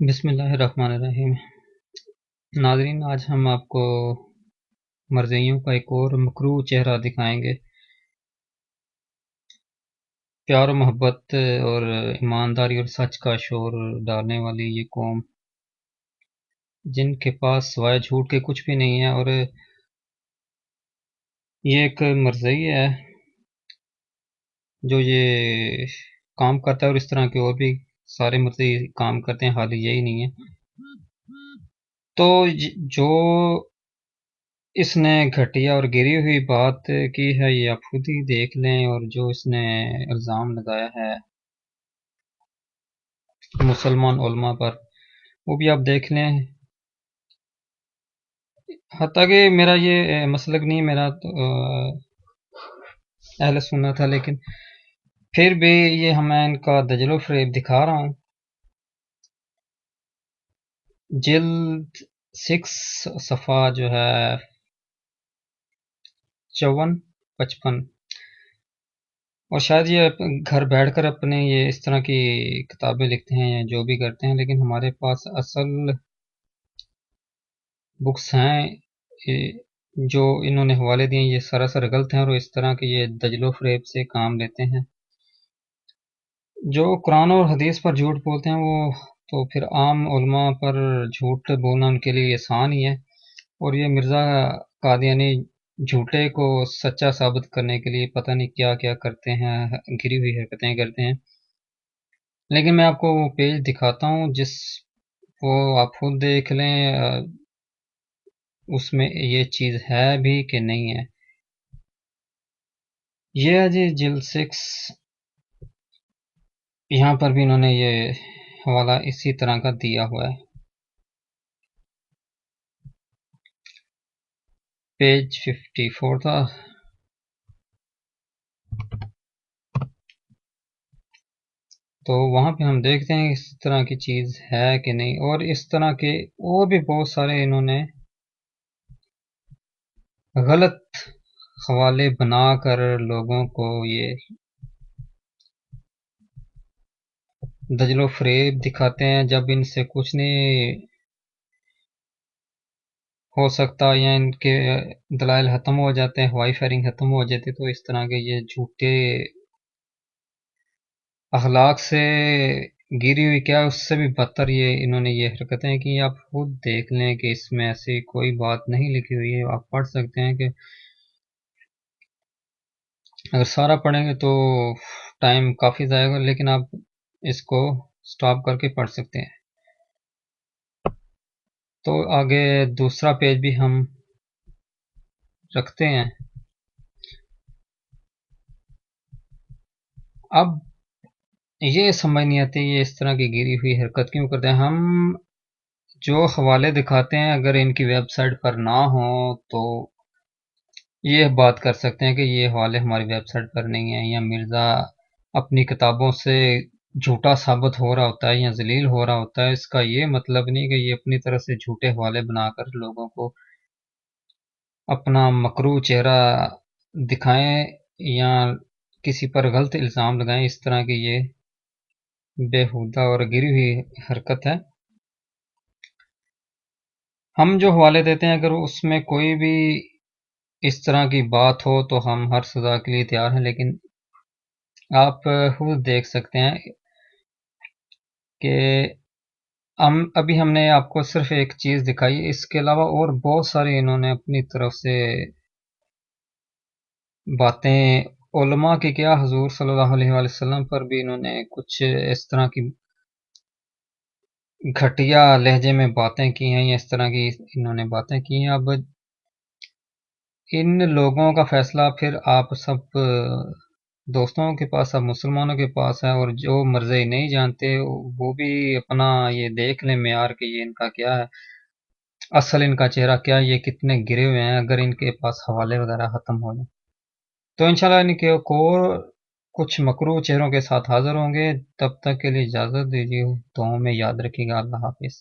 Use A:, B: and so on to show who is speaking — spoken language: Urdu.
A: بسم اللہ الرحمن الرحیم۔ ناظرین، آج ہم آپ کو مرزیوں کا ایک اور مکروہ چہرہ دکھائیں گے۔ پیار و محبت اور ایمانداری اور سچ کا شعور ڈالنے والی یہ قوم، جن کے پاس سوائے جھوٹ کے کچھ بھی نہیں ہے، اور یہ ایک مرزئی ہے جو یہ کام کرتا ہے، اور اس طرح کے اور بھی سارے مرزئی کام کرتے ہیں، حال یہی نہیں ہے۔ تو جو اس نے گھٹیا اور گری ہوئی بات کی ہے، یہ آپ خود ہی دیکھ لیں، اور جو اس نے الزام لگایا ہے مسلمان علماء پر، وہ بھی آپ دیکھ لیں۔ حتیٰ کہ میرا یہ مسلک نہیں، میرا تو اہل سنت تھا، لیکن پھر بھی یہ میں ان کا دجل و فریب دکھا رہا ہوں۔ جلد 6 صفحہ جو ہے 54-55، اور شاید یہ گھر بیٹھ کر اپنے یہ اس طرح کی کتابیں لکھتے ہیں یا جو بھی کرتے ہیں، لیکن ہمارے پاس اصل بکس ہیں جو انہوں نے حوالے دیے، یہ سراسر غلط ہیں، اور اس طرح کے یہ دجل و فریب سے کام لیتے ہیں۔ جو قرآن اور حدیث پر جھوٹ بولتے ہیں، وہ تو پھر عام علماء پر جھوٹ بولنا ان کے لیے آسان ہی ہے، اور یہ مرزا قادیانی جھوٹے کو سچا ثابت کرنے کے لیے پتہ نہیں کیا کیا کرتے ہیں، گری ہوئی حرکتیں کرتے ہیں۔ لیکن میں آپ کو وہ پیج دکھاتا ہوں جس وہ آپ خود دیکھ لیں اس میں یہ چیز ہے بھی کہ نہیں ہے۔ یہ ہے جی جلد 6، یہاں پر بھی انہوں نے یہ حوالہ اسی طرح کا دیا ہوا ہے، پیج 54 تھا۔ تو وہاں پہ ہم دیکھتے ہیں اس طرح کی چیز ہے کہ نہیں، اور اس طرح کے اور بھی بہت سارے انہوں نے غلط حوالے بنا کر لوگوں کو یہ دجل و فریب دکھاتے ہیں، جب ان سے کچھ نہیں ہو سکتا یا ان کے دلائل ختم ہو جاتے ہیں، ہوائی فائرنگ ختم ہو جاتی، تو اس طرح کے یہ جھوٹے اخلاق سے گری ہوئی، کیا اس سے بھی بدتر یہ انہوں نے یہ حرکتیں کی۔ آپ خود دیکھ لیں کہ اس میں ایسی کوئی بات نہیں لکھی ہوئی ہے، آپ پڑھ سکتے ہیں، کہ اگر سارا پڑھیں گے تو ٹائم کافی ضائع ہوگا، لیکن آپ اس کو سٹاپ کر کے پڑھ سکتے ہیں۔ تو آگے دوسرا پیج بھی ہم رکھتے ہیں۔ اب یہ سمجھ نہیں آتی یہ اس طرح کی گری ہوئی حرکت کیوں کرتے ہیں۔ ہم جو حوالے دکھاتے ہیں اگر ان کی ویب سائٹ پر نہ ہوں تو یہ بات کر سکتے ہیں کہ یہ حوالے ہماری ویب سائٹ پر نہیں ہیں، یا مرزا اپنی کتابوں سے جھوٹا ثابت ہو رہا ہوتا ہے یا ذلیل ہو رہا ہوتا ہے۔ اس کا یہ مطلب نہیں کہ یہ اپنی طرف سے جھوٹے حوالے بنا کر لوگوں کو اپنا مکروہ چہرہ دکھائیں یا کسی پر غلط الزام لگائیں۔ اس طرح کی یہ بےہودہ اور گری ہوئی حرکت ہے۔ ہم جو حوالے دیتے ہیں اگر اس میں کوئی بھی اس طرح کی بات ہو تو ہم ہر سزا کے لیے تیار ہیں، لیکن آپ خود دیکھ سکتے ہیں کہ ابھی ہم نے آپ کو صرف ایک چیز دکھائی، اس کے علاوہ اور بہت سارے انہوں نے اپنی طرف سے باتیں علماء کی کیا، حضور صلی اللہ علیہ وآلہ وسلم پر بھی انہوں نے کچھ اس طرح کی گھٹیا لہجے میں باتیں کی ہیں، یا اس طرح کی انہوں نے باتیں کی ہیں۔ اب ان لوگوں کا فیصلہ پھر آپ سب دوستوں کے پاس، اب مسلمانوں کے پاس ہے، اور جو مرزئی نہیں جانتے وہ بھی اپنا یہ دیکھ لیں معیار کہ یہ ان کا کیا ہے، اصل ان کا چہرہ کیا، یہ کتنے گرے ہوئے ہیں، اگر ان کے پاس حوالے وغیرہ ختم ہو جائیں تو انشاءاللہ ان کے اور کچھ مکروہ چہروں کے ساتھ حاضر ہوں گے۔ تب تک کے لیے اجازت دیجیے، دعاؤں میں یاد رکھیے گا۔ اللہ حافظ۔